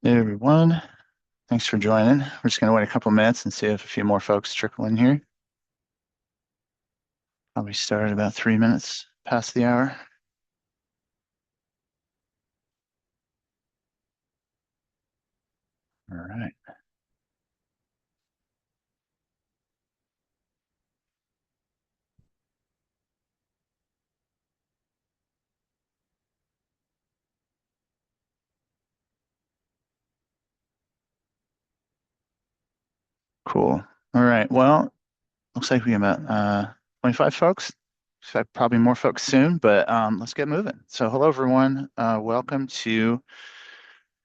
Hey everyone, thanks for joining. We're just going to wait a couple minutes and see if a few more folks trickle in here. Probably started about 3 minutes past the hour. All right, cool. All right, well, looks like we have about 25 folks. Expect probably more folks soon, but let's get moving. So hello everyone, welcome to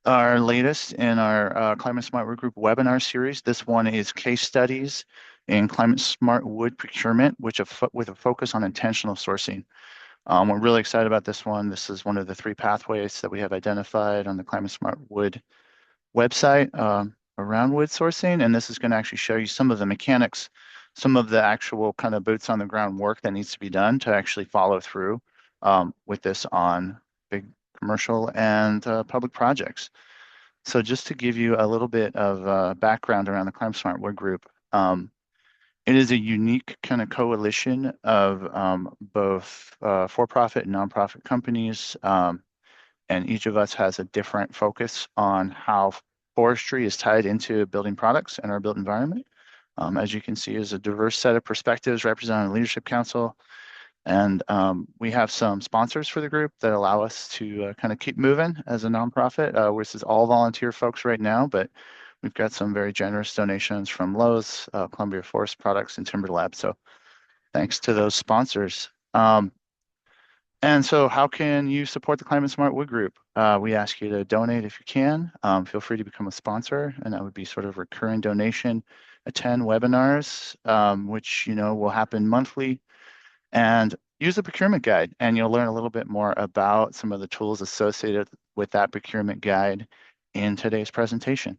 our latest in our Climate Smart Wood Group webinar series. This one is case studies in climate smart wood procurement, with a focus on intentional sourcing. We're really excited about this one. This is one of the three pathways that we have identified on the Climate Smart Wood website around wood sourcing. And this is going to actually show you some of the mechanics, some of the actual kind of boots on the ground work that needs to be done to actually follow through with this on big commercial and public projects. So just to give you a little bit of background around the Climate Smart Wood Group, it is a unique kind of coalition of both for-profit and nonprofit companies, and each of us has a different focus on how forestry is tied into building products and our built environment. As you can see, is a diverse set of perspectives represented on the Leadership Council, and we have some sponsors for the group that allow us to kind of keep moving as a nonprofit. This is all volunteer folks right now, but we've got some very generous donations from Lowe's, Columbia Forest Products, and Timber Lab. So thanks to those sponsors. And so how can you support the Climate Smart Wood Group? We ask you to donate if you can. Feel free to become a sponsor, and that would be sort of recurring donation. Attend webinars, which will happen monthly, and use the procurement guide, and you'll learn a little bit more about some of the tools associated with that procurement guide in today's presentation.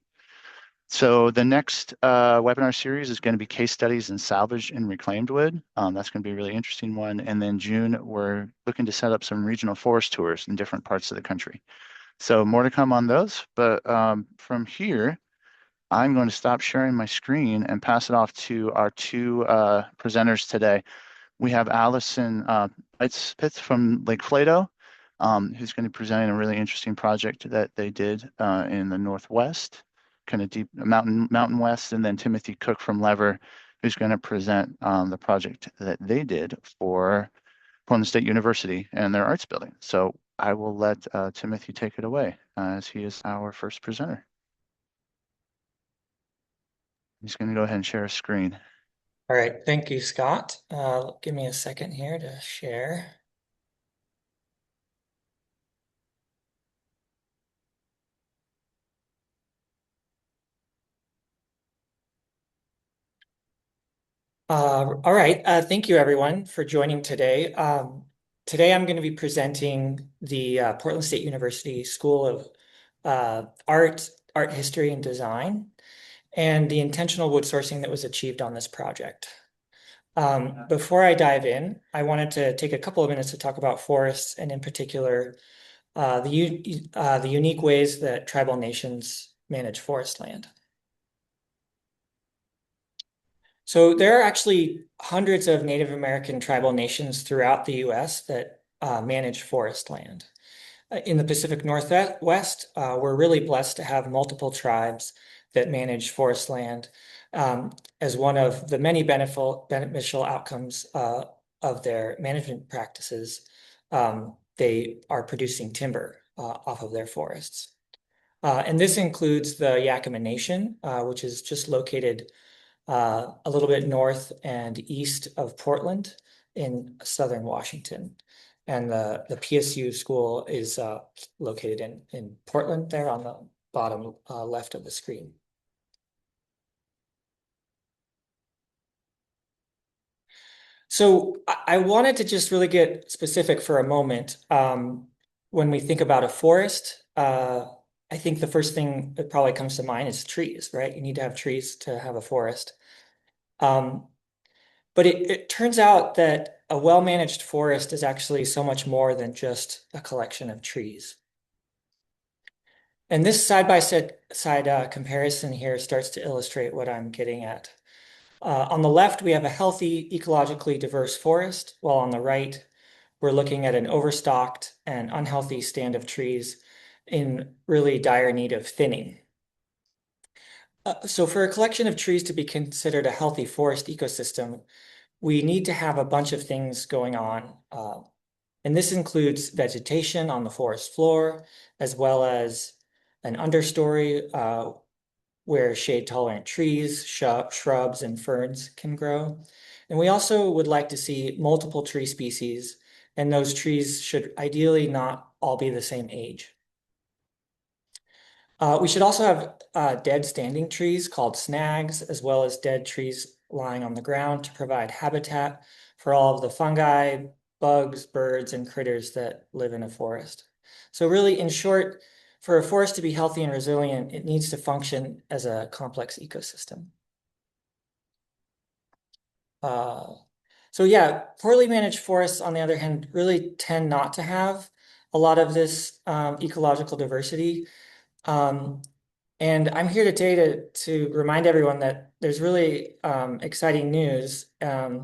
So the next webinar series is going to be case studies in salvaged and reclaimed wood. That's going to be a really interesting one. And then June, we're looking to set up some regional forest tours in different parts of the country. So more to come on those. But from here, I'm going to stop sharing my screen and pass it off to our two presenters today. We have Alison Peitz from Lake Flato, who's going to be presenting a really interesting project that they did in the Northwest, kind of deep Mountain West, and then Timothy Cooke from Lever, who's going to present the project that they did for Portland State University and their arts building. So I will let Timothy take it away as he is our first presenter. He's going to go ahead and share a screen. All right, thank you, Scott. Give me a second here to share. All right, thank you everyone for joining today. Today I'm going to be presenting the Portland State University School of Art, History, and Design, and the intentional wood sourcing that was achieved on this project. Before I dive in, I wanted to take a couple of minutes to talk about forests, and in particular, the unique ways that tribal nations manage forest land. So there are actually hundreds of Native American tribal nations throughout the US that manage forest land. In the Pacific Northwest, we're really blessed to have multiple tribes that manage forest land as one of the many beneficial outcomes of their management practices. They are producing timber off of their forests. And this includes the Yakima Nation, which is just located a little bit north and east of Portland in southern Washington. And the PSU school is located in Portland there on the bottom left of the screen. So I wanted to just really get specific for a moment. When we think about a forest, I think the first thing that probably comes to mind is trees, right? You need to have trees to have a forest. But it turns out that a well-managed forest is actually so much more than just a collection of trees. And this side-by-side comparison here starts to illustrate what I'm getting at. On the left, we have a healthy, ecologically diverse forest, while on the right, we're looking at an overstocked and unhealthy stand of trees in really dire need of thinning. So for a collection of trees to be considered a healthy forest ecosystem, we need to have a bunch of things going on. And this includes vegetation on the forest floor, as well as an understory where shade-tolerant trees, shrubs, and ferns can grow. And we also would like to see multiple tree species, and those trees should ideally not all be the same age. We should also have dead standing trees called snags, as well as dead trees lying on the ground to provide habitat for all of the fungi, bugs, birds, and critters that live in a forest. So really, in short, for a forest to be healthy and resilient, it needs to function as a complex ecosystem. Uh, so yeah, poorly managed forests, on the other hand, really tend not to have a lot of this ecological diversity. Um, And I'm here today to remind everyone that there's really exciting news that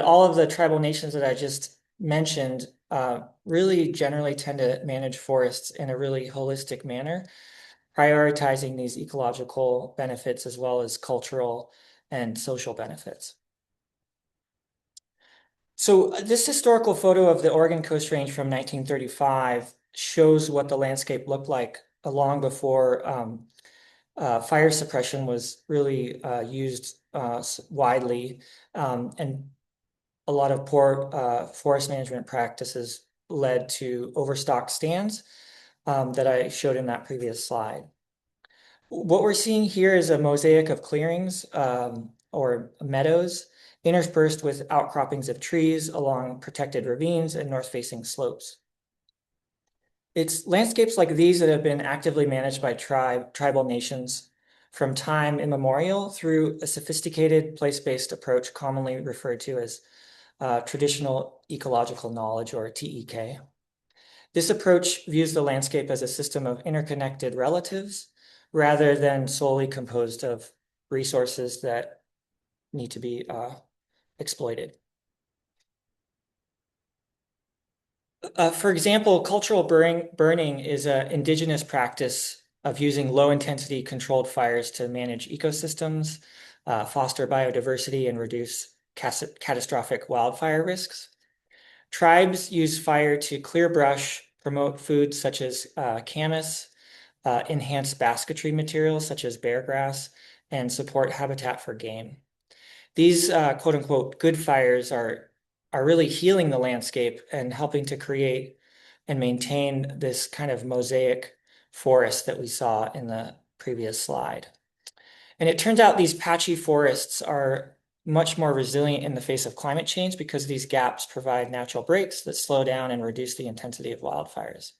all of the tribal nations that I just mentioned really generally tend to manage forests in a really holistic manner, prioritizing these ecological benefits as well as cultural and social benefits. So this historical photo of the Oregon Coast Range from 1935 shows what the landscape looked like long before fire suppression was really used widely, and a lot of poor forest management practices led to overstocked stands that I showed in that previous slide. What we're seeing here is a mosaic of clearings or meadows interspersed with outcroppings of trees along protected ravines and north-facing slopes. It's landscapes like these that have been actively managed by tribal nations from time immemorial through a sophisticated place-based approach commonly referred to as traditional ecological knowledge, or TEK. This approach views the landscape as a system of interconnected relatives rather than solely composed of resources that need to be exploited. For example, cultural burning is an indigenous practice of using low-intensity controlled fires to manage ecosystems, foster biodiversity, and reduce catastrophic wildfire risks. Tribes use fire to clear brush, promote foods such as camas, enhance basketry materials such as bear grass, and support habitat for game. These quote unquote good fires are really healing the landscape and helping to create and maintain this kind of mosaic forest that we saw in the previous slide. And it turns out these patchy forests are much more resilient in the face of climate change because these gaps provide natural breaks that slow down and reduce the intensity of wildfires.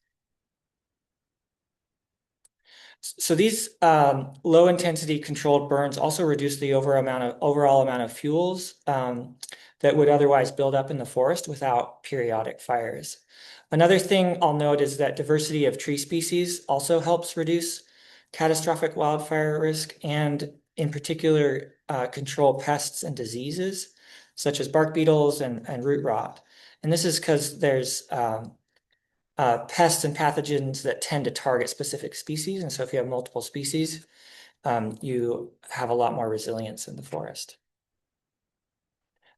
So these low intensity controlled burns also reduce the overall amount of fuels that would otherwise build up in the forest without periodic fires. Another thing I'll note is that diversity of tree species also helps reduce catastrophic wildfire risk and in particular control pests and diseases such as bark beetles and root rot. And this is because there's pests and pathogens that tend to target specific species. And so if you have multiple species, you have a lot more resilience in the forest.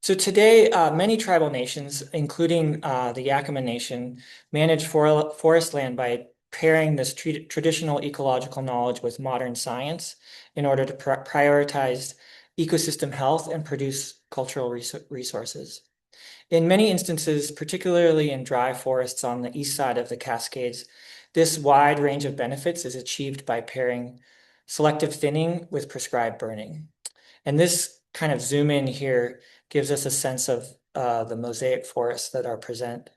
So today, many tribal nations, including the Yakama Nation, manage forest land by pairing this traditional ecological knowledge with modern science in order to prioritize ecosystem health and produce cultural resources. In many instances, particularly in dry forests on the east side of the Cascades, this wide range of benefits is achieved by pairing selective thinning with prescribed burning. And this kind of zoom in here gives us a sense of the mosaic forests that are present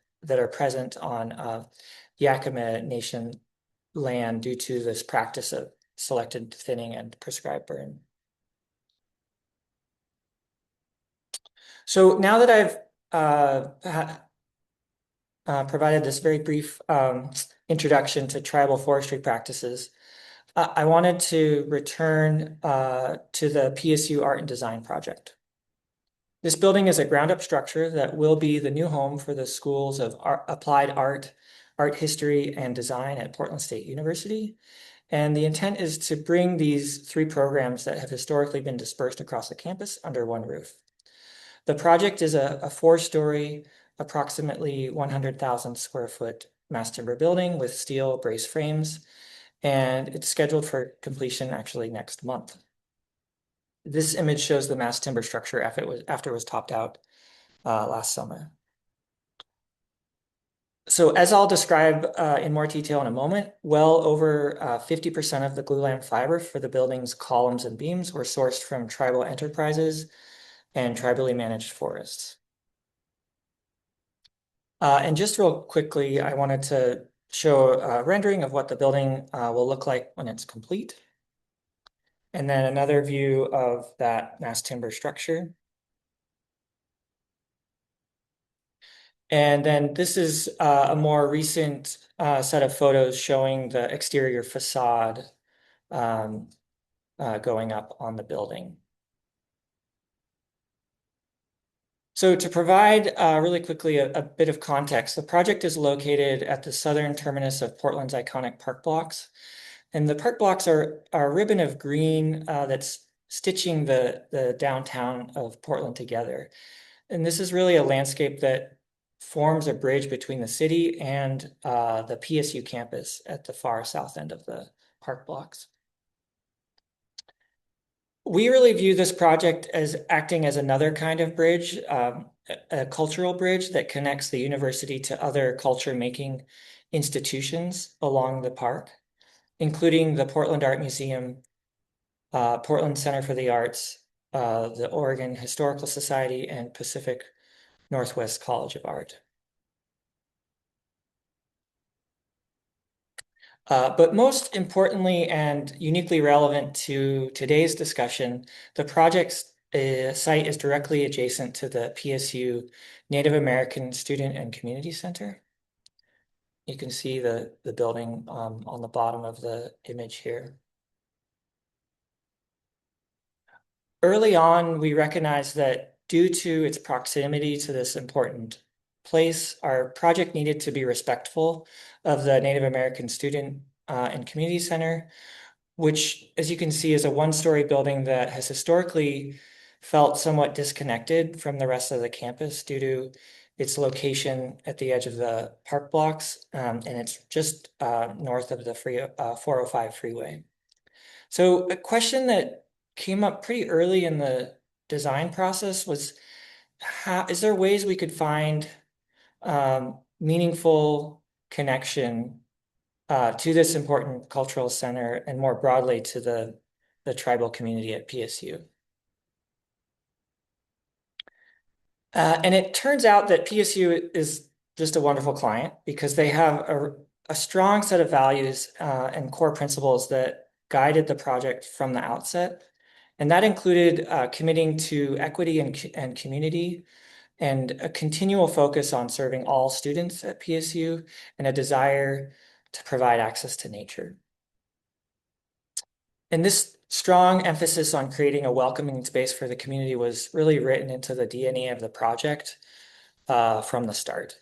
on Yakama Nation land due to this practice of selected thinning and prescribed burn. So now that I've provided this very brief introduction to tribal forestry practices, I wanted to return to the PSU Art and Design project. This building is a ground-up structure that will be the new home for the schools of applied art, art history, and design at Portland State University. And the intent is to bring these three programs that have historically been dispersed across the campus under one roof. The project is a four-story, approximately 100,000 square foot mass timber building with steel brace frames, and it's scheduled for completion actually next month. This image shows the mass timber structure after it was topped out last summer. So as I'll describe in more detail in a moment, well over 50% of the glulam fiber for the building's columns and beams were sourced from tribal enterprises and tribally managed forests. And just real quickly, I wanted to show a rendering of what the building will look like when it's complete. And then another view of that mass timber structure. And then this is a more recent set of photos showing the exterior facade going up on the building. So to provide really quickly a bit of context, the project is located at the southern terminus of Portland's iconic park blocks. And the park blocks are a ribbon of green that's stitching the downtown of Portland together. And this is really a landscape that forms a bridge between the city and the PSU campus at the far south end of the park blocks. We really view this project as acting as another kind of bridge, a cultural bridge that connects the university to other culture-making institutions along the park, including the Portland Art Museum, Portland Center for the Arts, the Oregon Historical Society, and Pacific Northwest College of Art. But most importantly and uniquely relevant to today's discussion, the project's site is directly adjacent to the PSU Native American Student and Community Center. You can see the building on the bottom of the image here. Early on, we recognized that due to its proximity to this important place, our project needed to be respectful of the Native American Student and Community Center, which, as you can see, is a one-story building that has historically felt somewhat disconnected from the rest of the campus due to its location at the edge of the park blocks, and it's just north of the 405 freeway. So a question that came up pretty early in the design process was, is there ways we could find meaningful connection to this important cultural center and more broadly to the tribal community at PSU? And it turns out that PSU is just a wonderful client because they have a strong set of values and core principles that guided the project from the outset. And that included committing to equity and community and a continual focus on serving all students at PSU and a desire to provide access to nature. And this strong emphasis on creating a welcoming space for the community was really written into the DNA of the project from the start.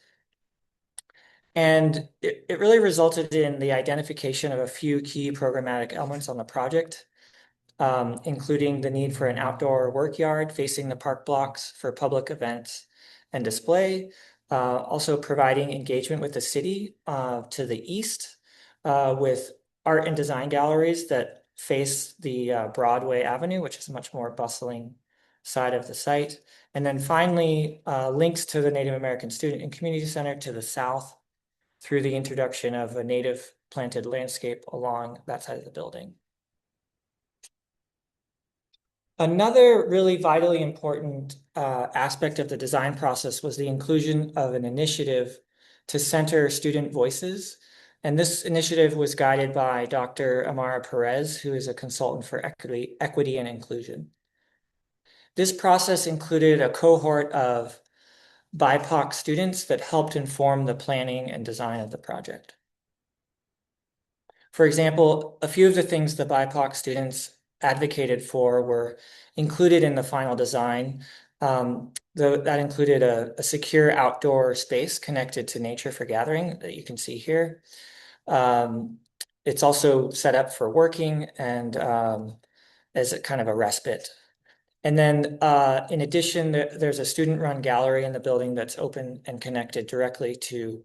And it really resulted in the identification of a few key programmatic elements on the project, including the need for an outdoor work yard facing the park blocks for public events and display, also providing engagement with the city to the east with art and design galleries that face the Broadway Avenue, which is a much more bustling side of the site. And then finally, links to the Native American Student and Community Center to the south through the introduction of a native planted landscape along that side of the building. Another really vitally important aspect of the design process was the inclusion of an initiative to center student voices. And this initiative was guided by Dr. Amara Perez, who is a consultant for equity and inclusion. This process included a cohort of BIPOC students that helped inform the planning and design of the project. For example, a few of the things the BIPOC students advocated for were included in the final design. That included a secure outdoor space connected to nature for gathering that you can see here. Um, it's also set up for working and as a kind of a respite. And then in addition, there's a student-run gallery in the building that's open and connected directly to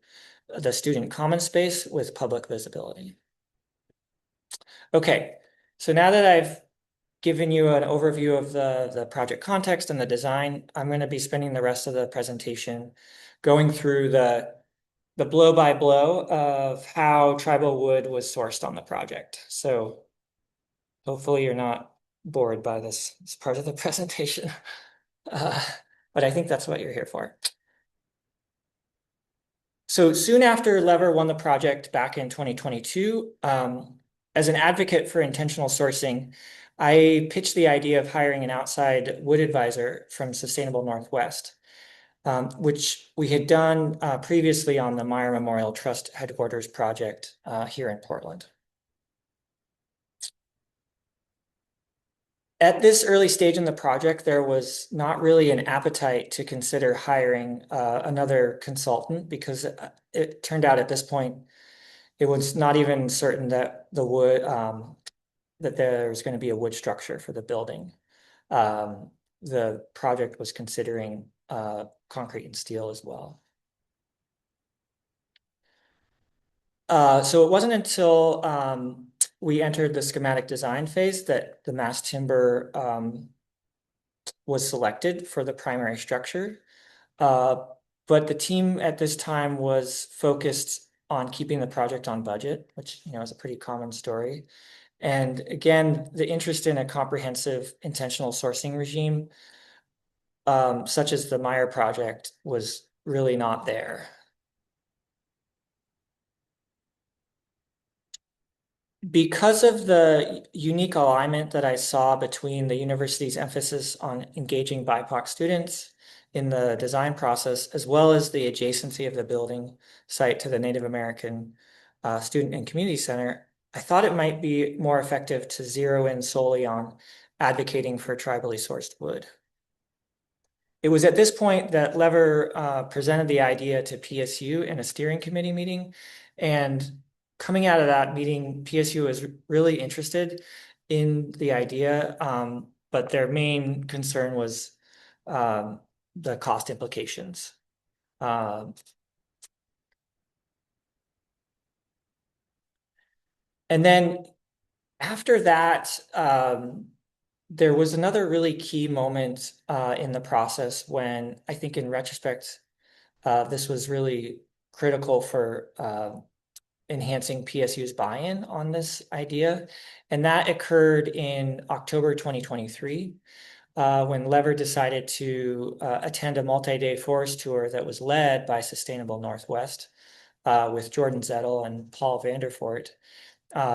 the student common space with public visibility. Okay, so now that I've given you an overview of the project context and the design, I'm going to be spending the rest of the presentation going through the blow by blow of how tribal wood was sourced on the project. So hopefully you're not bored by this part of the presentation, uh, but I think that's what you're here for. So soon after Lever won the project back in 2022, as an advocate for intentional sourcing, I pitched the idea of hiring an outside wood advisor from Sustainable Northwest, which we had done previously on the Meyer Memorial Trust headquarters project here in Portland. At this early stage in the project, there was not really an appetite to consider hiring another consultant because it turned out at this point it was not even certain that the wood that there was going to be a wood structure for the building. The project was considering concrete and steel as well. So it wasn't until we entered the schematic design phase that the mass timber was selected for the primary structure. But the team at this time was focused on keeping the project on budget, which is a pretty common story. And again, the interest in a comprehensive intentional sourcing regime, such as the Meyer project, was really not there. Because of the unique alignment that I saw between the university's emphasis on engaging BIPOC students in the design process, as well as the adjacency of the building site to the Native American Student and Community Center, I thought it might be more effective to zero in solely on advocating for tribally sourced wood. It was at this point that Lever presented the idea to PSU in a steering committee meeting, and coming out of that meeting, PSU was really interested in the idea, but their main concern was the cost implications. And then after that, there was another really key moment in the process when I think in retrospect, this was really critical for enhancing PSU's buy-in on this idea. And that occurred in October 2023, when Lever decided to attend a multi-day forest tour that was led by Sustainable Northwest with Jordan Zettel and Paul Vanderfort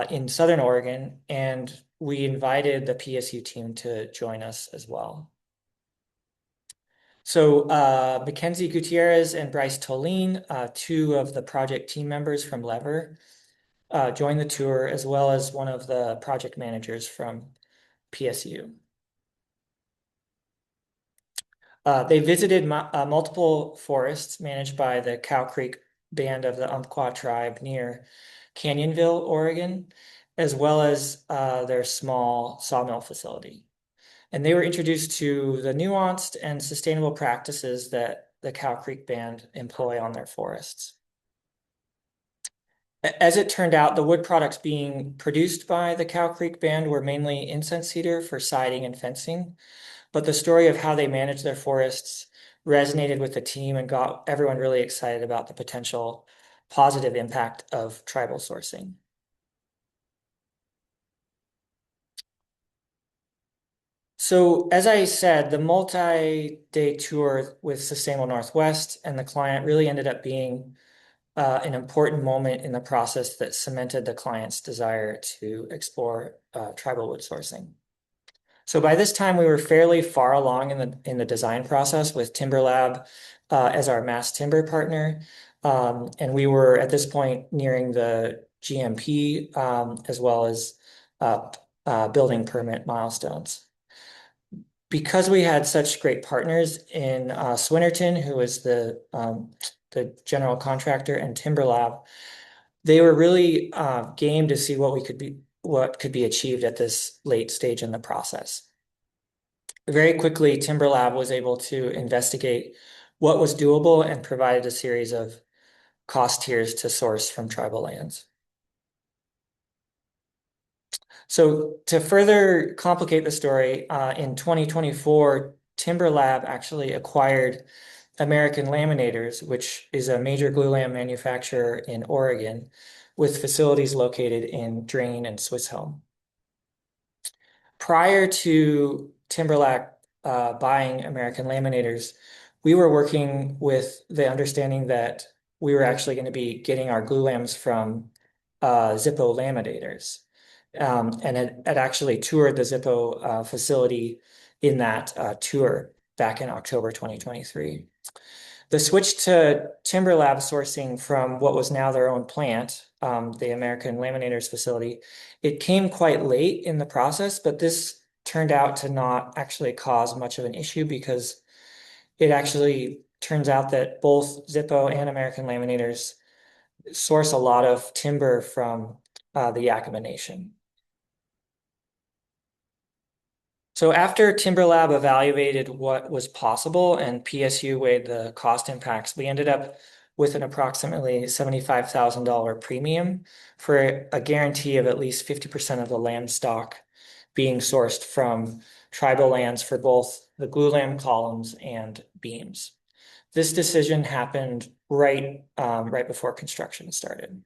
in Southern Oregon. And we invited the PSU team to join us as well. So Mackenzie Gutierrez and Bryce Tolene, two of the project team members from Lever, joined the tour, as well as one of the project managers from PSU. They visited multiple forests managed by the Cow Creek Band of the Umpqua tribe near Canyonville, Oregon, as well as their small sawmill facility. And they were introduced to the nuanced and sustainable practices that the Cow Creek Band employ on their forests. As it turned out, the wood products being produced by the Cow Creek Band were mainly incense cedar for siding and fencing, but the story of how they manage their forests resonated with the team and got everyone really excited about the potential positive impact of tribal sourcing. So as I said, the multi-day tour with Sustainable Northwest and the client really ended up being an important moment in the process that cemented the client's desire to explore tribal wood sourcing. So by this time, we were fairly far along in the design process with TimberLab as our mass timber partner. And we were at this point nearing the GMP, as well as uh, building permit milestones. Because we had such great partners in Swinnerton, who was the general contractor, and Timberlab, they were really game to see what could be achieved at this late stage in the process. Very quickly, Timberlab was able to investigate what was doable and provided a series of cost tiers to source from tribal lands. So to further complicate the story, in 2024, Timberlab actually acquired American Laminators, which is a major glulam manufacturer in Oregon, with facilities located in Drain and Swisshelm. Prior to Timberlab buying American Laminators, we were working with the understanding that we were actually going to be getting our glulams from Zippo Laminators, and had actually toured the Zippo facility in that tour back in October 2023. The switch to Timberlab sourcing from what was now their own plant, the American Laminators facility, it came quite late in the process, but this turned out to not actually cause much of an issue because it actually turns out that both Zippo and American Laminators source a lot of timber from the Yakima Nation. So after Timberlab evaluated what was possible and PSU weighed the cost impacts, we ended up with an approximately $75,000 premium for a guarantee of at least 50% of the land stock being sourced from tribal lands for both the glulam columns and beams. This decision happened right before construction started.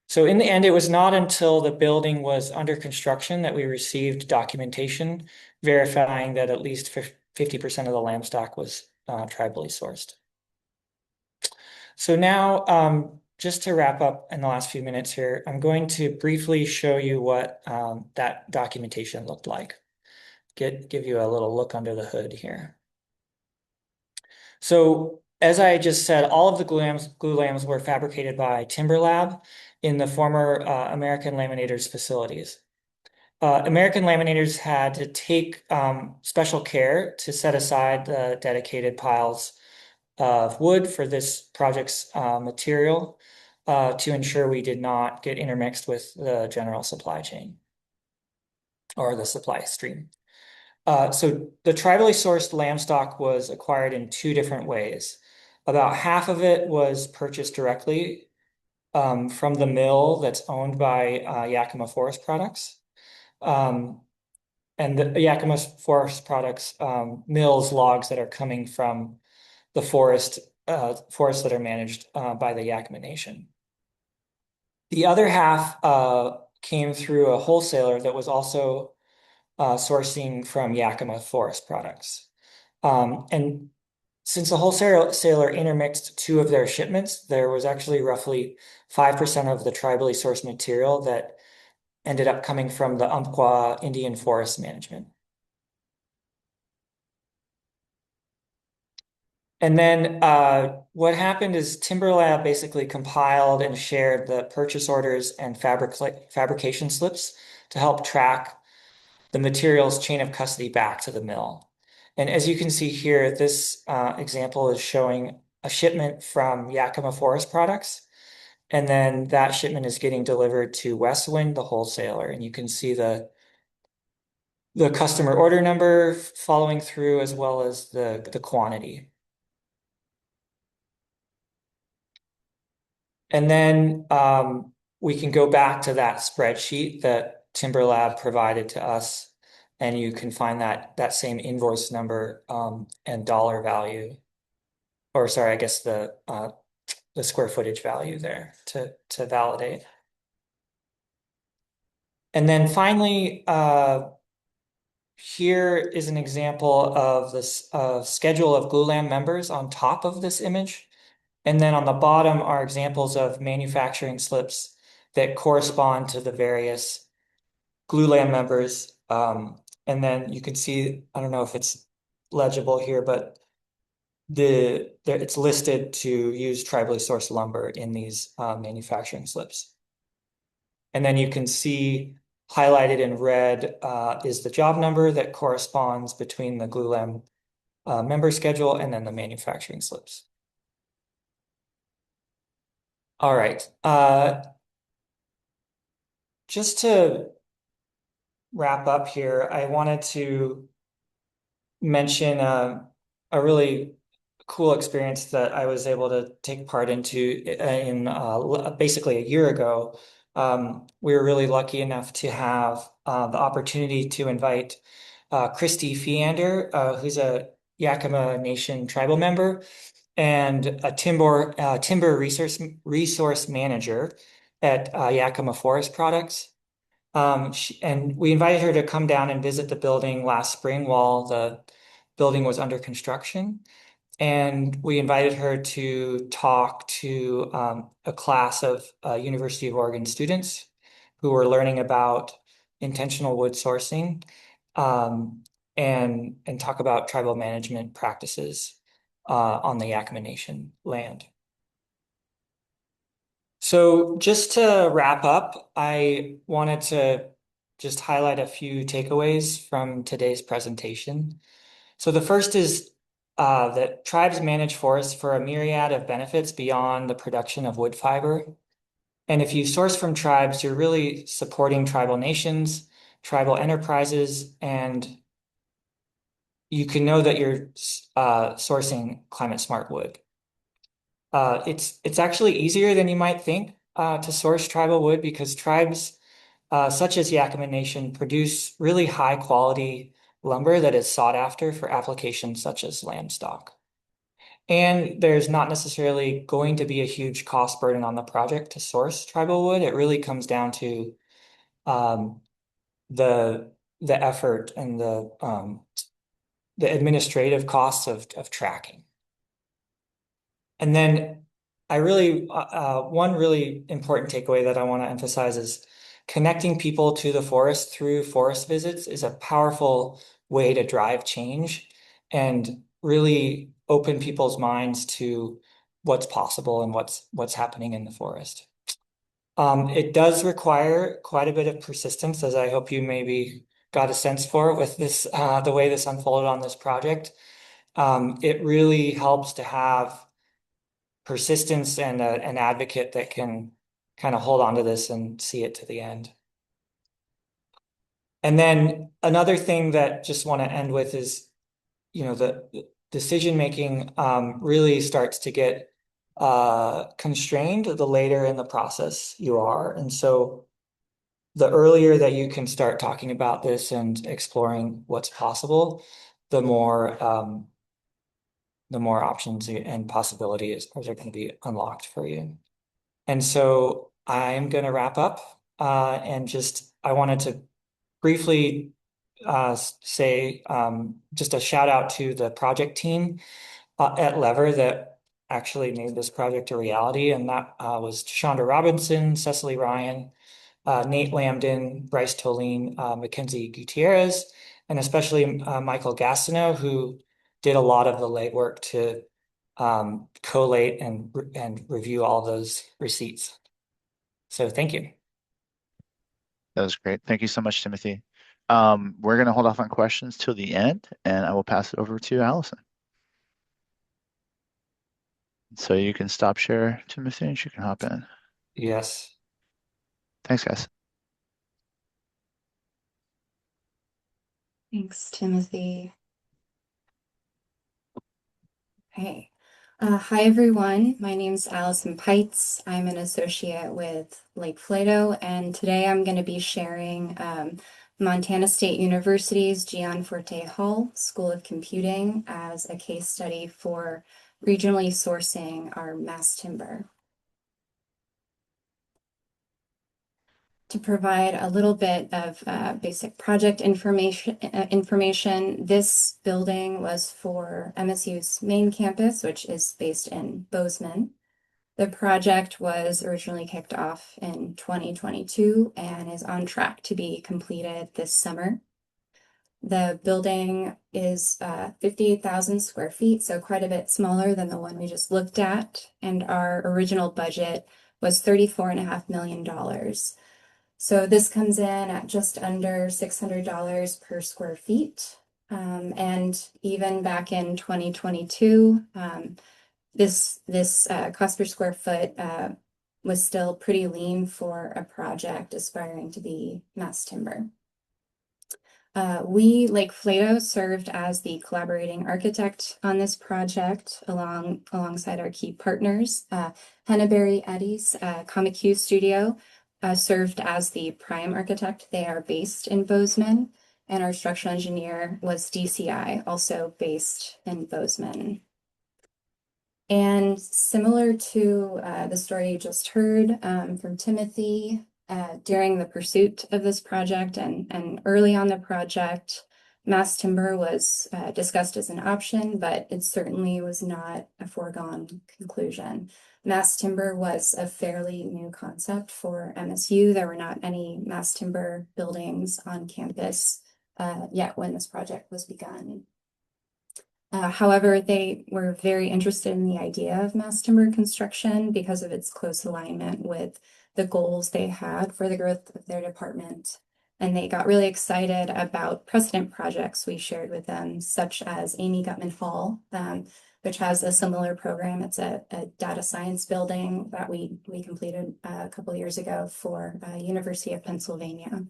So in the end, it was not until the building was under construction that we received documentation verifying that at least 50% of the lamb stock was tribally sourced. So now, just to wrap up in the last few minutes here, I'm going to briefly show you what that documentation looked like. Give you a little look under the hood here. So as I just said, all of the glulams were fabricated by Timberlab in the former American Laminators facilities. American Laminators had to take special care to set aside the dedicated piles of wood for this project's material to ensure we did not get intermixed with the general supply chain or the supply stream. So the tribally sourced lamb stock was acquired in two different ways. About half of it was purchased directly from the mill that's owned by Yakima Forest Products. And the Yakima Forest Products mills logs that are coming from the forests that are managed by the Yakima Nation. The other half came through a wholesaler that was also sourcing from Yakima Forest Products. And since the wholesaler intermixed two of their shipments, there was actually roughly 5% of the tribally sourced material that ended up coming from the Umpqua Indian Forest Management. And then what happened is Timberlab basically compiled and shared the purchase orders and fabrication slips to help track the material's chain of custody back to the mill. And as you can see here, this example is showing a shipment from Yakima Forest Products. And then that shipment is getting delivered to Westwind, the wholesaler. And you can see the customer order number following through as well as the quantity. And then we can go back to that spreadsheet that Timberlab provided to us, and you can find that same invoice number and dollar value, or sorry, I guess the square footage value there to validate. And then finally, here is an example of this schedule of glulam members on top of this image. And then on the bottom are examples of manufacturing slips that correspond to the various glulam members. And then you can see, I don't know if it's legible here, but it's listed to use tribally sourced lumber in these manufacturing slips. And then you can see highlighted in red is the job number that corresponds between the glulam member schedule and then the manufacturing slips. All right. Just to wrap up here, I wanted to mention a really cool experience that I was able to take part into in basically a year ago. We were really lucky enough to have the opportunity to invite Christy Feander, who's a Yakima Nation tribal member and a timber resource manager at Yakima Forest Products. And we invited her to come down and visit the building last spring while the building was under construction. And we invited her to talk to a class of University of Oregon students who were learning about intentional wood sourcing and talk about tribal management practices on the Yakama Nation land. So just to wrap up, I wanted to just highlight a few takeaways from today's presentation. So the first is that tribes manage forests for a myriad of benefits beyond the production of wood fiber. And if you source from tribes, you're really supporting tribal nations, tribal enterprises, and you can know that you're sourcing climate smart wood. It's actually easier than you might think to source tribal wood because tribes such as Yakama Nation produce really high quality lumber that is sought after for applications such as lamb stock. And there's not necessarily going to be a huge cost burden on the project to source tribal wood. It really comes down to um, the the effort and the administrative costs of tracking. And then one really important takeaway that I want to emphasize is connecting people to the forest through forest visits is a powerful way to drive change and really open people's minds to what's possible and what's happening in the forest. It does require quite a bit of persistence, as I hope you maybe got a sense for with this, the way this unfolded on this project. It really helps to have persistence and an advocate that can kind of hold on to this and see it to the end. And then another thing that just want to end with is, the decision making really starts to get constrained the later in the process you are. And so the earlier that you can start talking about this and exploring what's possible, the more options and possibilities are going to be unlocked for you. And so I'm going to wrap up and just I wanted to briefly say just a shout out to the project team at Lever that actually made this project a reality. And that was Shonda Robinson, Cecily Ryan, Nate Lambden, Bryce Toline, Mackenzie Gutierrez, and especially Michael Gastineau, who did a lot of the legwork to collate and review all those receipts. So thank you. That was great. Thank you so much, Timothy. We're going to hold off on questions till the end, and I will pass it over to Allison. So you can stop share, Timothy, and she can hop in. Yes. Thanks, guys. Thanks, Timothy. Hey. Hi, everyone. My name is Alison Peitz. I'm an associate with Lake Flato, and today I'm going to be sharing Montana State University's Gianforte Hall School of Computing as a case study for regionally sourcing our mass timber. To provide a little bit of basic project information, this building was for MSU's main campus, which is based in Bozeman. The project was originally kicked off in 2022 and is on track to be completed this summer. The building is 58,000 square feet, so quite a bit smaller than the one we just looked at. And our original budget was $34.5 million. So this comes in at just under $600 per square feet. And even back in 2022, this cost per square foot was still pretty lean for a project aspiring to be mass timber. We, like Flato, served as the collaborating architect on this project alongside our key partners. Henneberry Eddy's Comic Q Studio served as the prime architect. They are based in Bozeman, and our structural engineer was DCI, also based in Bozeman. And similar to the story you just heard from Timothy, during the pursuit of this project and early on the project, mass timber was discussed as an option, but it certainly was not a foregone conclusion. Mass timber was a fairly new concept for MSU. There were not any mass timber buildings on campus yet when this project was begun. However, they were very interested in the idea of mass timber construction because of its close alignment with the goals they had for the growth of their department. And they got really excited about precedent projects we shared with them, such as Amy Gutman Hall, which has a similar program. It's a data science building that we completed a couple of years ago for University of Pennsylvania.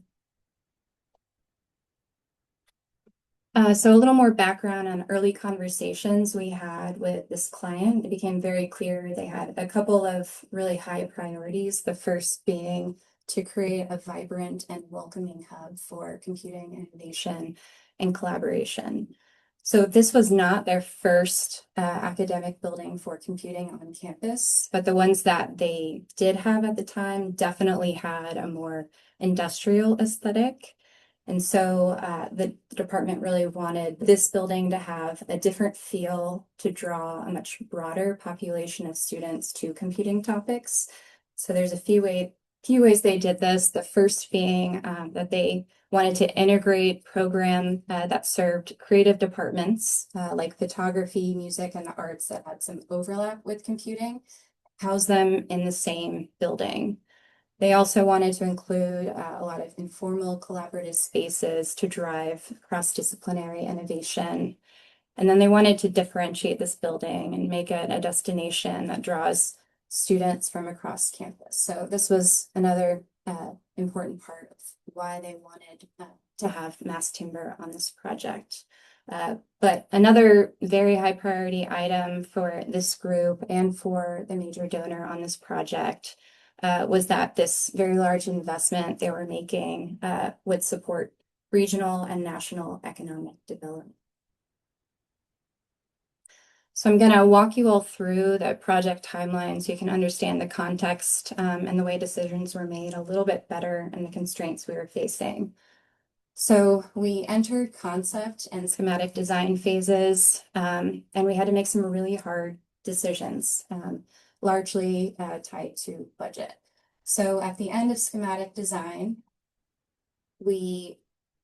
So a little more background on early conversations we had with this client. It became very clear they had a couple of really high priorities. The first being to create a vibrant and welcoming hub for computing, innovation, and collaboration. So this was not their first academic building for computing on campus, but the ones that they did have at the time definitely had a more industrial aesthetic. And so the department really wanted this building to have a different feel, to draw a much broader population of students to computing topics. So there's a few ways they did this. The first being that they wanted to integrate program that served creative departments like photography, music, and the arts that had some overlap with computing, house them in the same building. They also wanted to include a lot of informal collaborative spaces to drive cross-disciplinary innovation. And then they wanted to differentiate this building and make it a destination that draws students from across campus. So this was another important part of why they wanted to have mass timber on this project. But another very high priority item for this group and for the major donor on this project was that this very large investment they were making would support regional and national economic development. So I'm going to walk you all through the project timeline so you can understand the context and the way decisions were made a little bit better and the constraints we were facing. So we entered concept and schematic design phases, and we had to make some really hard decisions, largely tied to budget. So at the end of schematic design,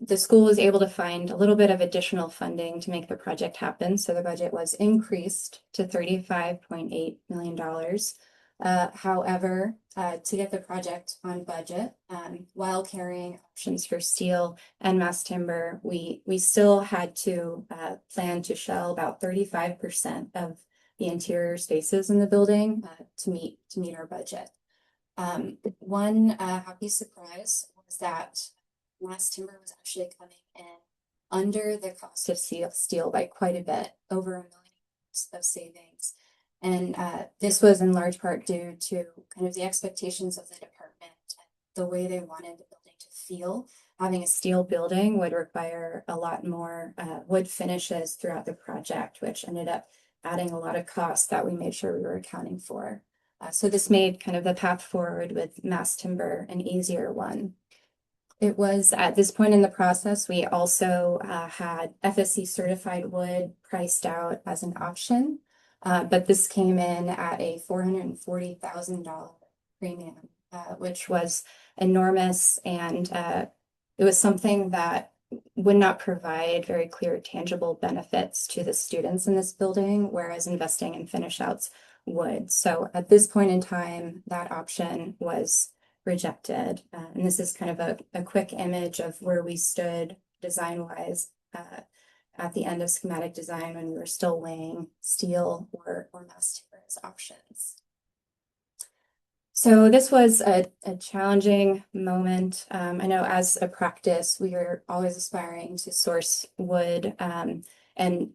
the school was able to find a little bit of additional funding to make the project happen. So the budget was increased to $35.8 million. However, to get the project on budget, while carrying options for steel and mass timber, we still had to plan to shell about 35% of the interior spaces in the building to meet our budget. One happy surprise was that mass timber was actually coming in under the cost of steel by quite a bit, over $1 million of savings. And this was in large part due to kind of the expectations of the department and the way they wanted the building to feel. Having a steel building would require a lot more wood finishes throughout the project, which ended up adding a lot of costs that we made sure we were accounting for. So this made kind of the path forward with mass timber an easier one. It was at this point in the process, we also had FSC certified wood priced out as an option, but this came in at a $440,000 premium, which was enormous. And it was something that would not provide very clear, tangible benefits to the students in this building, whereas investing in finish outs would. So at this point in time, that option was rejected. And this is kind of a quick image of where we stood design-wise at the end of schematic design when we were still weighing steel or mass timber as options. So this was a challenging moment. I know as a practice, we are always aspiring to source wood, and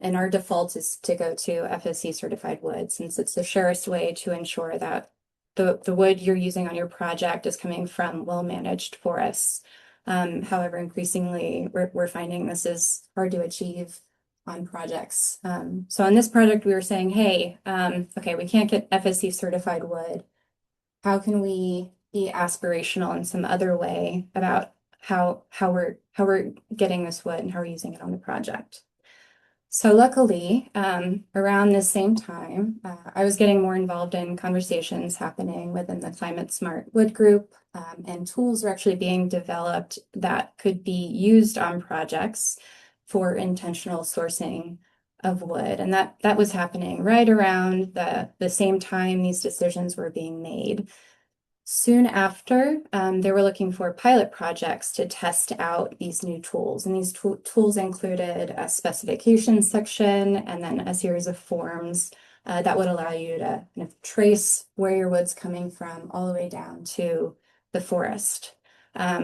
our default is to go to FSC certified wood, since it's the surest way to ensure that the wood you're using on your project is coming from well-managed forests. However, increasingly, we're finding this is hard to achieve on projects. So on this project, we were saying, hey, okay, we can't get FSC certified wood. How can we be aspirational in some other way about how we're getting this wood and how we're using it on the project? So luckily, around the same time, I was getting more involved in conversations happening within the Climate Smart Wood Group, and tools are actually being developed that could be used on projects for intentional sourcing of wood. And that was happening right around the same time these decisions were being made. Soon after, they were looking for pilot projects to test out these new tools. And these tools included a specification section and then a series of forms that would allow you to kind of trace where your wood's coming from all the way down to the forest. I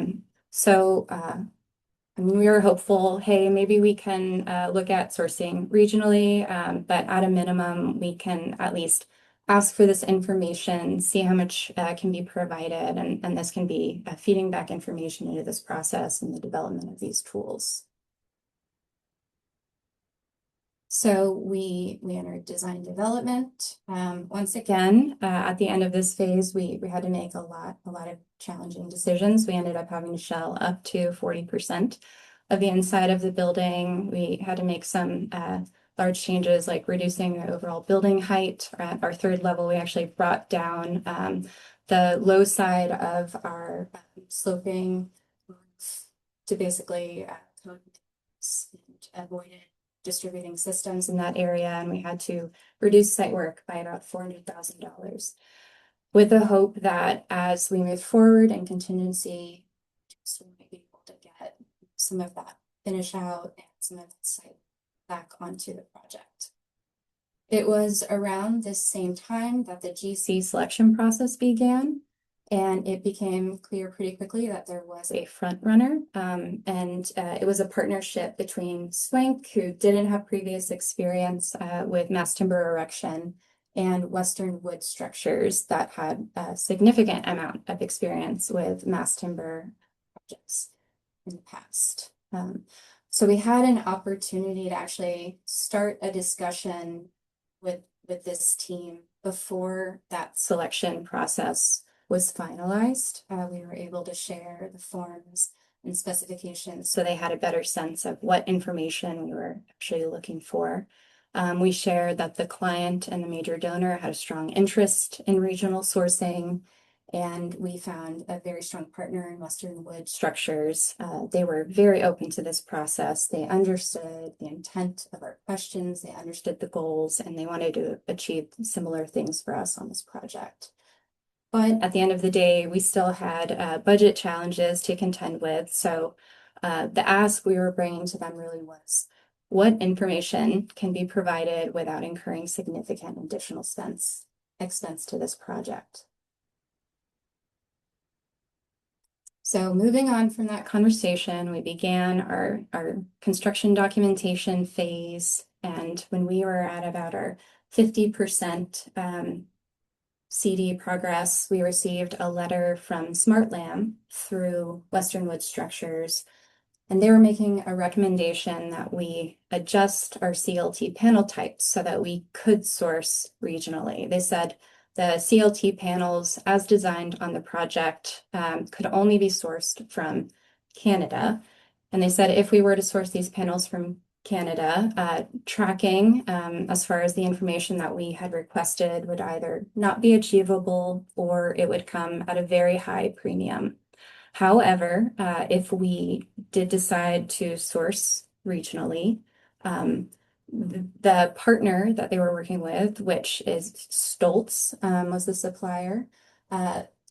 mean, we were hopeful, hey, maybe we can look at sourcing regionally, but at a minimum, we can at least ask for this information, see how much can be provided, and this can be feeding back information into this process and the development of these tools. So we entered design development. Once again, at the end of this phase, we had to make a lot of challenging decisions. We ended up having to shell up to 40% of the inside of the building. We had to make some large changes like reducing the overall building height. At our third level, we actually brought down the low side of our sloping roof to basically avoid distributing systems in that area, and we had to reduce site work by about $400,000 with the hope that as we move forward in contingency, we might be able to get some of that finish out and some of that site back onto the project. It was around this same time that the GC selection process began, and it became clear pretty quickly that there was a front runner, and it was a partnership between Swank, who didn't have previous experience with mass timber erection, and Western Wood Structures that had a significant amount of experience with mass timber projects in the past. So we had an opportunity to actually start a discussion with this team before that selection process was finalized. We were able to share the forms and specifications so they had a better sense of what information we were actually looking for. We shared that the client and the major donor had a strong interest in regional sourcing, and we found a very strong partner in Western Wood Structures. They were very open to this process. They understood the intent of our questions, they understood the goals, and they wanted to achieve similar things for us on this project. But at the end of the day, we still had budget challenges to contend with. So the ask we were bringing to them really was, what information can be provided without incurring significant additional expense to this project? So moving on from that conversation, we began our construction documentation phase. And when we were at about our 50% CD progress, we received a letter from SmartLam through Western Wood Structures, and they were making a recommendation that we adjust our CLT panel types so that we could source regionally. They said the CLT panels as designed on the project could only be sourced from Canada. And they said if we were to source these panels from Canada, tracking as far as the information that we had requested would either not be achievable or it would come at a very high premium. However, if we did decide to source regionally, the partner that they were working with, which is Stoltz, was the supplier,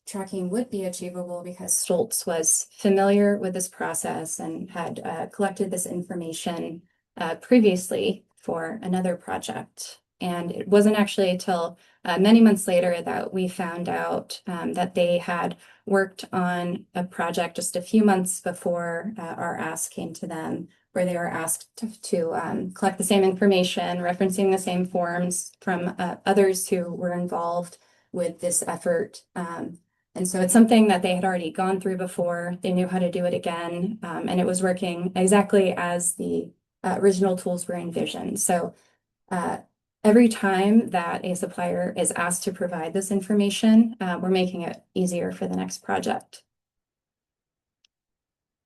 tracking would be achievable because Stoltz was familiar with this process and had collected this information previously for another project. And it wasn't actually until many months later that we found out that they had worked on a project just a few months before our ask came to them, where they were asked to collect the same information, referencing the same forms from others who were involved with this effort. And so it's something that they had already gone through before. They knew how to do it again, and it was working exactly as the original tools were envisioned. So every time that a supplier is asked to provide this information, we're making it easier for the next project.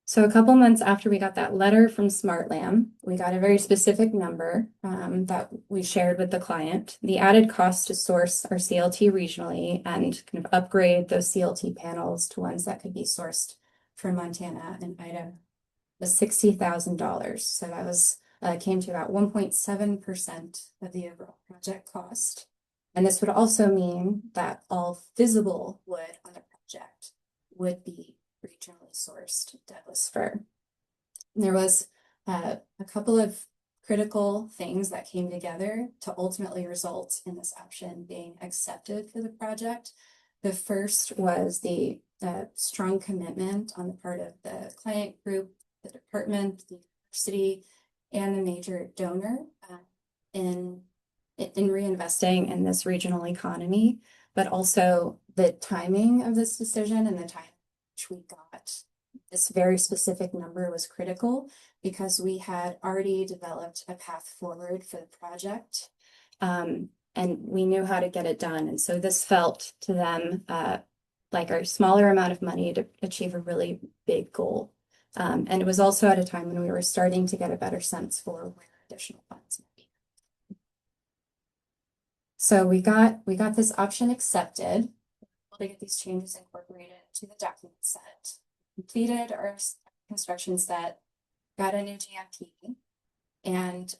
So a couple months after we got that letter from SmartLam, we got a very specific number that we shared with the client. The added cost to source our CLT regionally and kind of upgrade those CLT panels to ones that could be sourced from Montana and Idaho was $60,000. So that was came to about 1.7% of the overall project cost. And this would also mean that all visible wood on the project would be regionally sourced Douglas fir. And there was a couple of critical things that came together to ultimately result in this option being accepted for the project. The first was the strong commitment on the part of the client group, the department, the university, and the major donor in reinvesting in this regional economy, but also the timing of this decision and the time which we got this very specific number was critical because we had already developed a path forward for the project, and we knew how to get it done. And so this felt to them like a smaller amount of money to achieve a really big goal. And it was also at a time when we were starting to get a better sense for where additional funds might be. So we got this option accepted to get these changes incorporated to the document set, completed our construction set, got a new GMP, and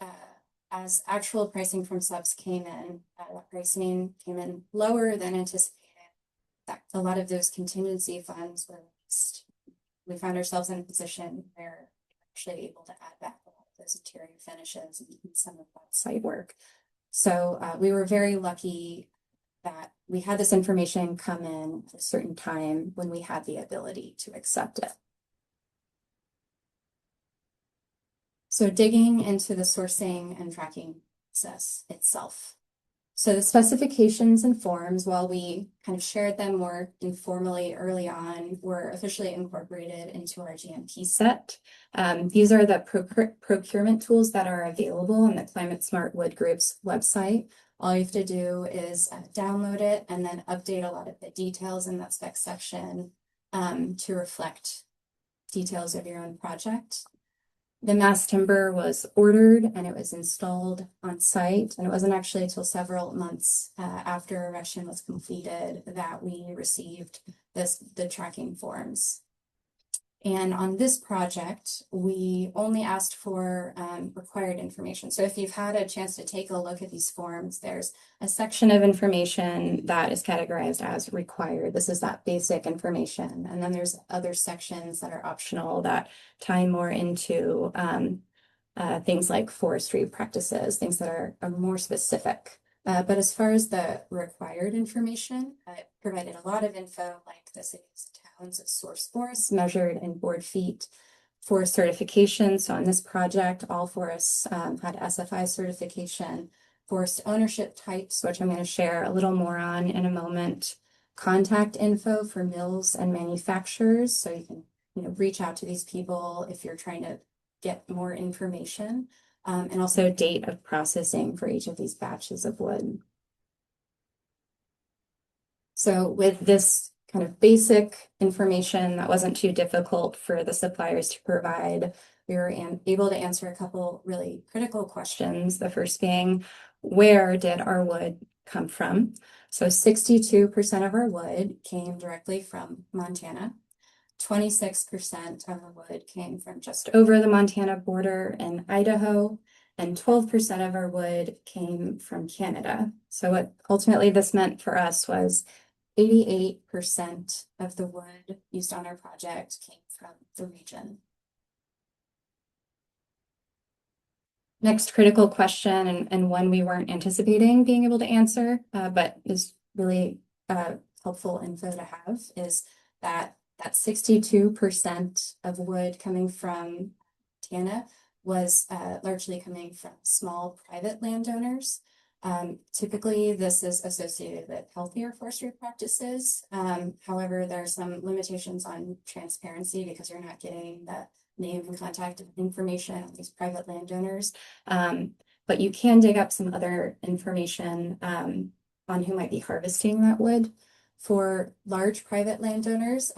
as actual pricing from subs came in, that pricing came in lower than anticipated. That a lot of those contingency funds were released. We found ourselves in a position where we were actually able to add back a lot of those interior finishes and some of that site work. So we were very lucky that we had this information come in at a certain time when we had the ability to accept it. So digging into the sourcing and tracking process itself. So the specifications and forms, while we kind of shared them more informally early on, were officially incorporated into our GMP set. These are the procurement tools that are available on the Climate Smart Wood Group's website. All you have to do is download it and then update a lot of the details in that spec section to reflect details of your own project. The mass timber was ordered and it was installed on site, and it wasn't actually until several months after erection was completed that we received the tracking forms. And on this project, we only asked for required information. So if you've had a chance to take a look at these forms, there's a section of information that is categorized as required. This is that basic information. And then there's other sections that are optional that tie more into things like forestry practices, things that are more specific. But as far as the required information, it provided a lot of info like the cities and towns of source forests measured in board feet, forest certification. So on this project, all forests had SFI certification, forest ownership types, which I'm going to share a little more on in a moment, contact info for mills and manufacturers. So you can reach out to these people if you're trying to get more information. And also date of processing for each of these batches of wood. So with this kind of basic information that wasn't too difficult for the suppliers to provide, we were able to answer a couple really critical questions. The first being, where did our wood come from? So 62% of our wood came directly from Montana. 26% of our wood came from just over the Montana border in Idaho, and 12% of our wood came from Canada. So what ultimately this meant for us was 88% of the wood used on our project came from the region. Next critical question, and one we weren't anticipating being able to answer, but is really helpful info to have, is that 62% of wood coming from Montana was largely coming from small private landowners. Typically, this is associated with healthier forestry practices. However, there are some limitations on transparency because you're not getting the name and contact information on these private landowners. But you can dig up some other information on who might be harvesting that wood. For large private landowners,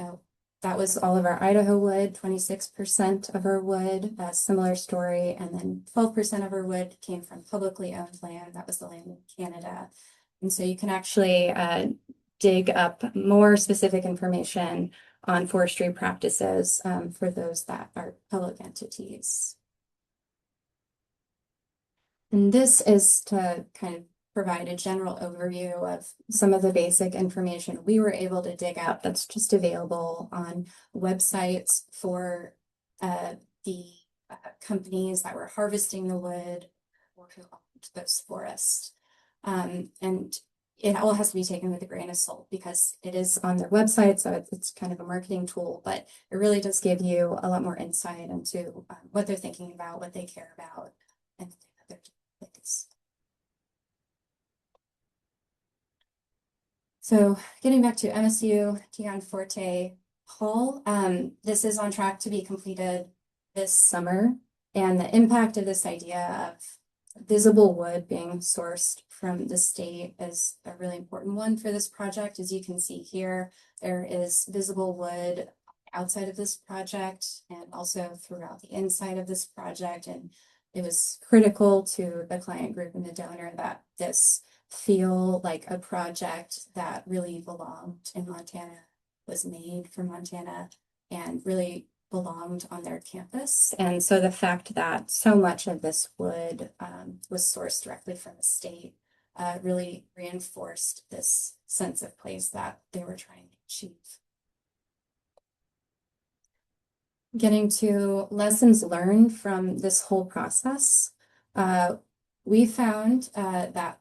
that was all of our Idaho wood, 26% of our wood, a similar story, and then 12% of our wood came from publicly owned land. That was the land in Canada. And so you can actually dig up more specific information on forestry practices for those that are public entities. And this is to kind of provide a general overview of some of the basic information we were able to dig up that's just available on websites for the companies that were harvesting the wood or who owned those forests. And it all has to be taken with a grain of salt because it is on their website, so it's kind of a marketing tool, but it really does give you a lot more insight into what they're thinking about, what they care about, and other things. So getting back to MSU Gianforte Hall, this is on track to be completed this summer, and the impact of this idea of visible wood being sourced from the state is a really important one for this project. As you can see here, there is visible wood outside of this project and also throughout the inside of this project, and it was critical to the client group and the donor that this feel like a project that really belonged in Montana, was made for Montana, and really belonged on their campus. And so the fact that so much of this wood was sourced directly from the state really reinforced this sense of place that they were trying to achieve. Getting to lessons learned from this whole process, we found that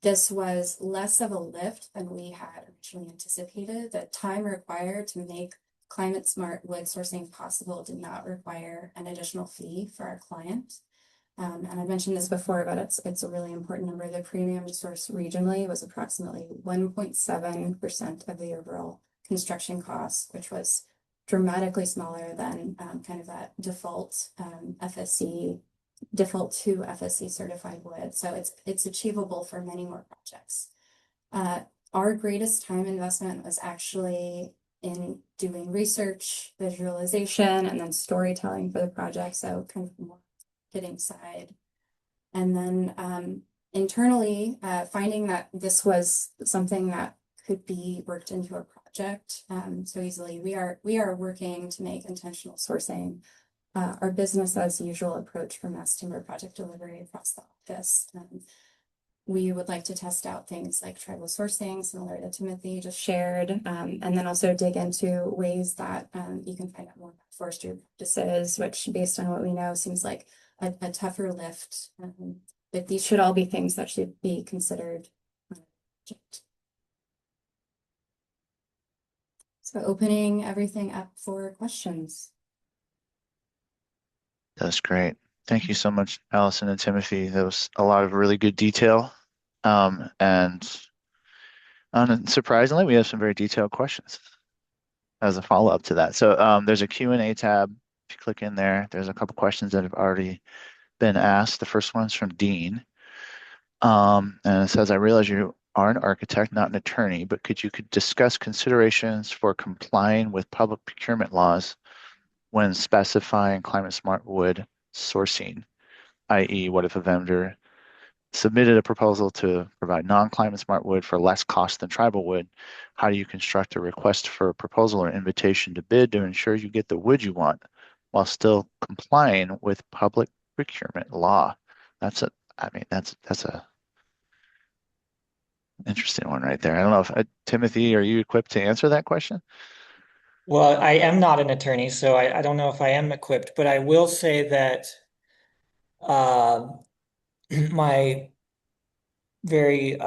this was less of a lift than we had originally anticipated. The time required to make climate smart wood sourcing possible did not require an additional fee for our client. And I mentioned this before, but it's a really important number. The premium to source regionally was approximately 1.7% of the overall construction cost, which was dramatically smaller than kind of that default FSC default to FSC certified wood. So it's achievable for many more projects. Our greatest time investment was actually in doing research, visualization, and then storytelling for the project. So kind of more marketing side. And then internally, finding that this was something that could be worked into a project so easily. We are working to make intentional sourcing our business as usual approach for mass timber project delivery across the office. We would like to test out things like tribal sourcing, similar to Timothy just shared, and then also dig into ways that you can find out more about forestry practices, which based on what we know seems like a tougher lift. But these should all be things that should be considered on a project. So opening everything up for questions. That's great. Thank you so much, Alison and Timothy. That was a lot of really good detail. And surprisingly, we have some very detailed questions as a follow-up to that. So there's a Q&A tab. If you click in there, there's a couple questions that have already been asked. The first one is from Dean. And it says, I realize you are an architect, not an attorney, but could discuss considerations for complying with public procurement laws when specifying climate smart wood sourcing, i.e. what if a vendor submitted a proposal to provide non-climate smart wood for less cost than tribal wood. How do you construct a request for a proposal or invitation to bid to ensure you get the wood you want while still complying with public procurement law? That's a, I mean, that's a interesting one right there. I don't know if Timothy, are you equipped to answer that question? Well, I am not an attorney, so I don't know if I am equipped, but I will say that uh, my very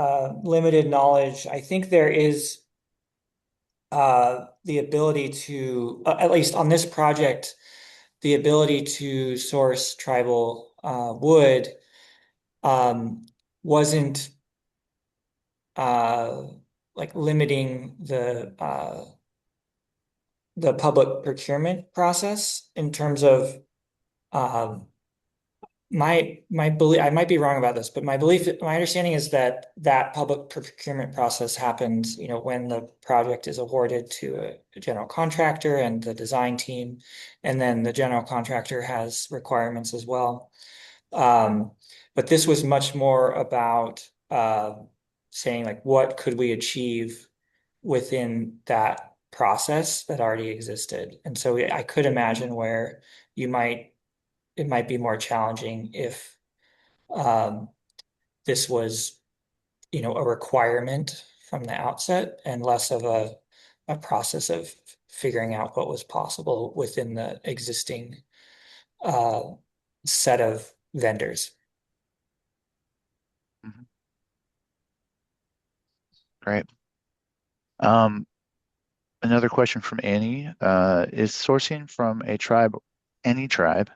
limited knowledge, I think there is the ability to, at least on this project, the ability to source tribal wood um, wasn't uh, like limiting the public procurement process in terms of um, my belief. I might be wrong about this, but my understanding is that that public procurement process happens, when the project is awarded to a general contractor and the design team, and then the general contractor has requirements as well. Um, but this was much more about saying like, what could we achieve within that process that already existed? And so I could imagine where you might it might be more challenging if um, this was, a requirement from the outset and less of a process of figuring out what was possible within the existing uh, set of vendors. Mhm. Great. Um, Another question from Annie, is sourcing from any tribe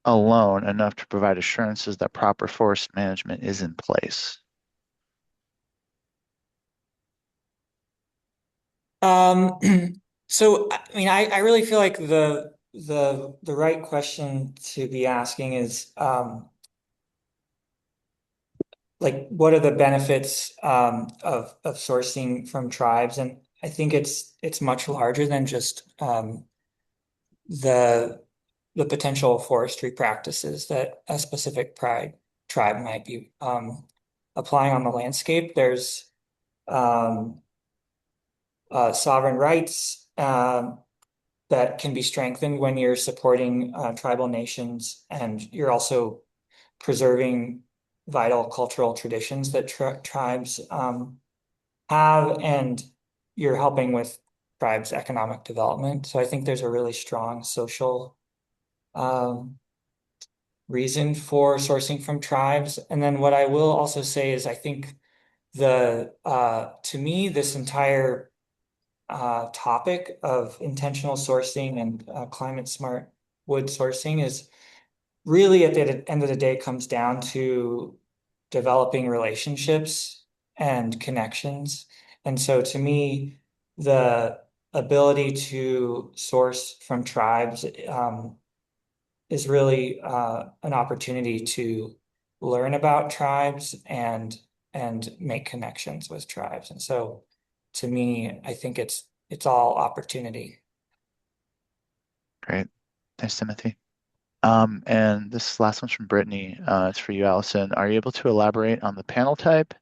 alone enough to provide assurances that proper forest management is in place? Um, so I mean, I really feel like the right question to be asking is like what are the benefits of sourcing from tribes? And I think it's much larger than just the the potential forestry practices that a specific tribe might be applying on the landscape. There's um, sovereign rights that can be strengthened when you're supporting tribal nations, and you're also preserving vital cultural traditions that tribes have, and you're helping with tribes' economic development. So I think there's a really strong social um, reason for sourcing from tribes. And then what I will also say is I think to me, this entire topic of intentional sourcing and climate smart wood sourcing is really at the end of the day comes down to developing relationships and connections. And so to me, the ability to source from tribes is really an opportunity to learn about tribes and make connections with tribes. And so to me, I think it's all opportunity. Great. Thanks, Timothy. And this last one's from Brittany. It's for you, Allison. Are you able to elaborate on the panel type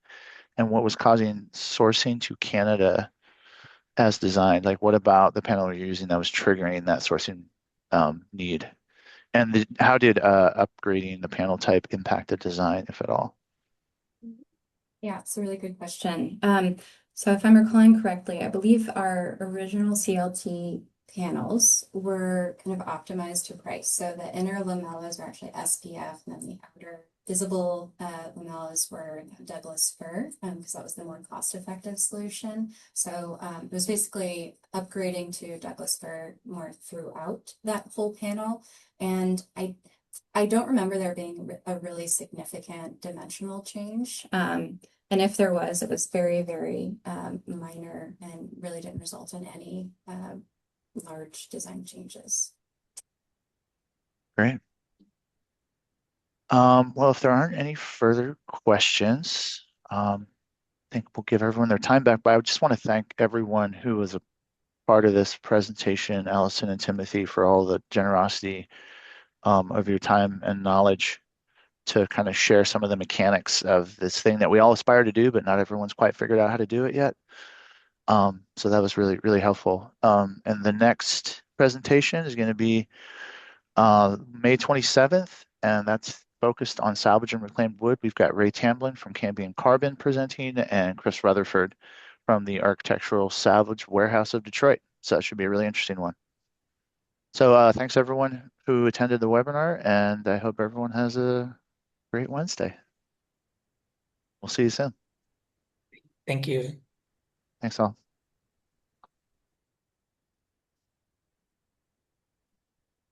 and what was causing sourcing to Canada as designed? Like, what about the panel you're using that was triggering that sourcing need? And how did upgrading the panel type impact the design, if at all? Yeah, it's a really good question. So if I'm recalling correctly, I believe our original CLT panels were kind of optimized to price. So the inner lamellas were actually SPF, and then the outer visible lamellas were Douglas fir, because that was the more cost-effective solution. So it was basically upgrading to Douglas fir more throughout that whole panel. And I don't remember there being a really significant dimensional change. And if there was, it was very, very minor and really didn't result in any large design changes. Great. Well, if there aren't any further questions, I think we'll give everyone their time back. But I just want to thank everyone who was a part of this presentation, Allison and Timothy, for all the generosity of your time and knowledge. to kind of share some of the mechanics of this thing that we all aspire to do, but not everyone's quite figured out how to do it yet. So that was really, really helpful. And the next presentation is going to be May 27th, and that's focused on salvage and reclaimed wood. We've got Ray Tamblin from Cambion Carbon presenting and Chris Rutherford from the Architectural Salvage Warehouse of Detroit. So that should be a really interesting one. So thanks everyone who attended the webinar, and I hope everyone has a great Wednesday. We'll see you soon. Thank you. Thanks all.